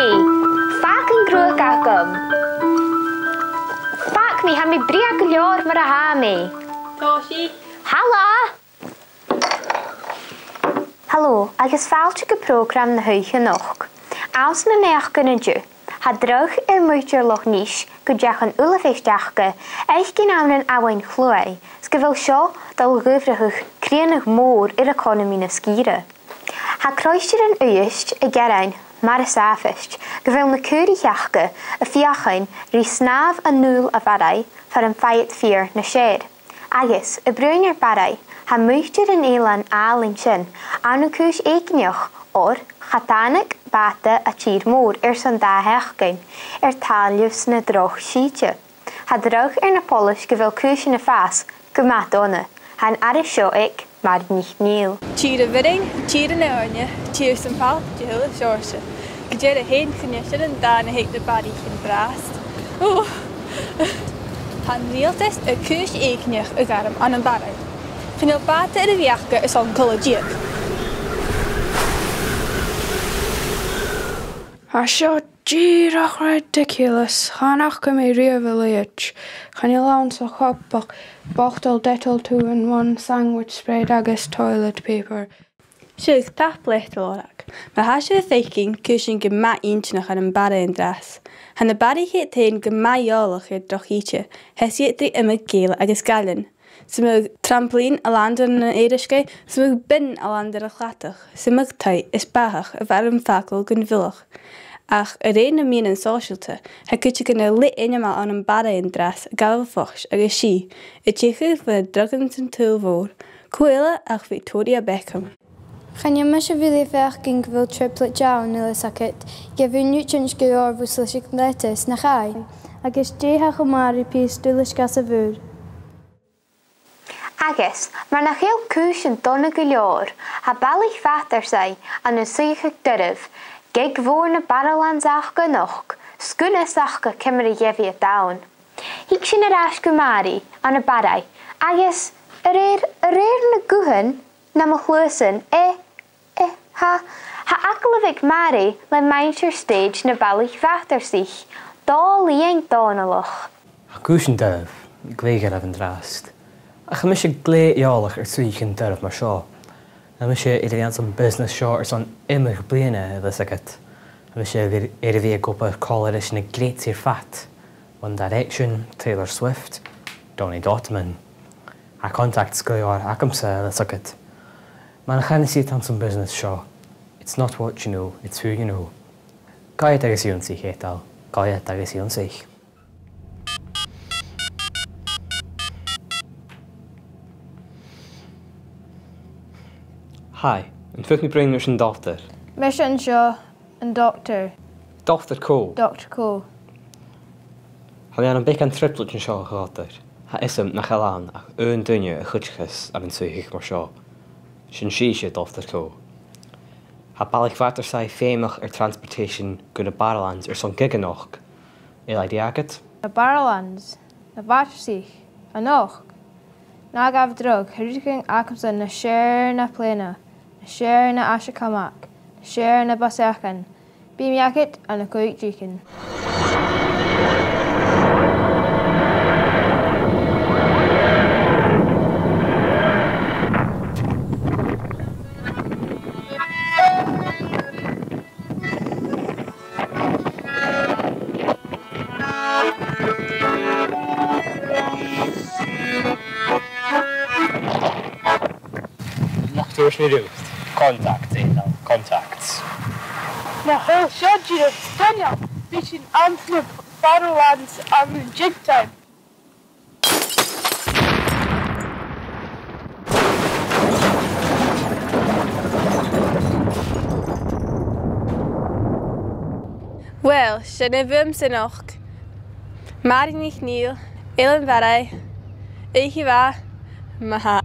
Fac yn grwch agam. Fac mi ha mi bria gwylior mar a ha mi. Toshi. Hala! Hallo, agus fáilte go program na huiche noch. Aus na neach gynnu dju. Ha drug mwydio'r loch nis go deach an ulafeisteachge eich gyn awn yn awain chlwy, sgyfel sio dal gyfrachwch crianach môr i'r economi na sgire. Ha croesir yn uist y gerain mar y safist, gyfel na cwriachge y fiachain rhi snaf a nŵl a farau far yn ffaiet ffyr na shed. Agus, y brwyn i'r barau, ha mwydio'r yn eilan al yn sin, awn y cwys eignioch o'r chatanig bata a tír mór san da hechgain tailius na droch síte. Ha droch na polis go bhfuil cúis na fás go matona, han ar seo ag mar nicht níl. Tír a viring, tír na orne, tír san pal, tír a seorse. Gyda'r a hen chynnysiad yn da na heig na bari yn brast. Han rialtest y cwys eignioch y garam an yn barau. Chynnyl bata ar y fiachga ys o'n cologiag. Ha seo dírach ridiculous. Chanach go mé riamhléid. Chan I lán sa chopach bachtal detal 2-in-1 sandwich spread agus toilet paper. Siwg tap lehtal orach. Mae ha sy'n thinking cwysyn gyma untynach an yn bara yn dras. Han y bari hyd tein gyma iolach i'r droch eich. Hesi ydri ymwyd gael agus galyn. Symwg trampolin a lander yn eirischau, symwg bin a lander a chlatach. Symwg tai is bahach y farm ffacol gynfylach. Ach, yr ein y mi'n yn sosialte, ha cwtio gyda lit unamal an yn bara yn dras, gafel foch ag y si, y tichyd fydd y drogant yn tŵl fawr, Cwyla ach Victoria Beckham. Chan i mysio fydd I fech gyn gyfel triplet jawn nil ysacet, gefyn nutrients gyda'r fwslisig letys na chai, ag ys dehach o mari pys dwylys gas y fwyr. Agus, maar na heel cwys yn donna gwylior, ha balich fater sei an yn sych dyrf, geg fôr na baralans ach gynoch, sgwnes ach gy cymru gefi a dawn. Hig sy'n yr as gymari an y barau, agus, yr na gwhyn na machlwysyn, ha aglyfig mari le mainter stage na balich fater sich, dol ieng donaloch. Ha cwys yn dyrf, gleiger af yn drast. Ach mis glé iolach swych yn dyrf mar seo. A mis i'r an business seo son imig bliana ddys agad. A mis i'r fi a gwpa coleris na greit i'r fat. One Direction, Taylor Swift, Donny Dotman. A contact sgwyor acamsa ddys agad. Mae'n chan sy'n tan son business seo. It's not what you know, it's who you know. Gaiad agos i'n sich etal, gaiad agos i'n sich. Hi, yn ffwrdd mi brain mis yn doctor. Mis yn sio yn doctor. Doctor Co. Dr. Co. Hal iawn yn bec an triplet yn sio chylodr. Ha isym na chalan ac yn dynnu y chwtchus ar yn swych mar sio. Sy'n si Dr. Co. Ha balich fater sai ffeimach transportation gwyn y barlands son giganoch. Eilai di agad? Y barlands, y fater sich, y noch. Na gaf drog, hyrwyddig acamsa na sier na plena. Na sier na asha camak, na sier na basachan, bím iacit a na coig dícin. Wrth ni rwyd. Contact eidl. Contacts. Na hwyl siad i'r styniol. Fi sy'n anflwg barolans am y jig time. Wel, sy'n efym sy'n och. Mari nich nil, Elen farau, eich I fa, ma ha.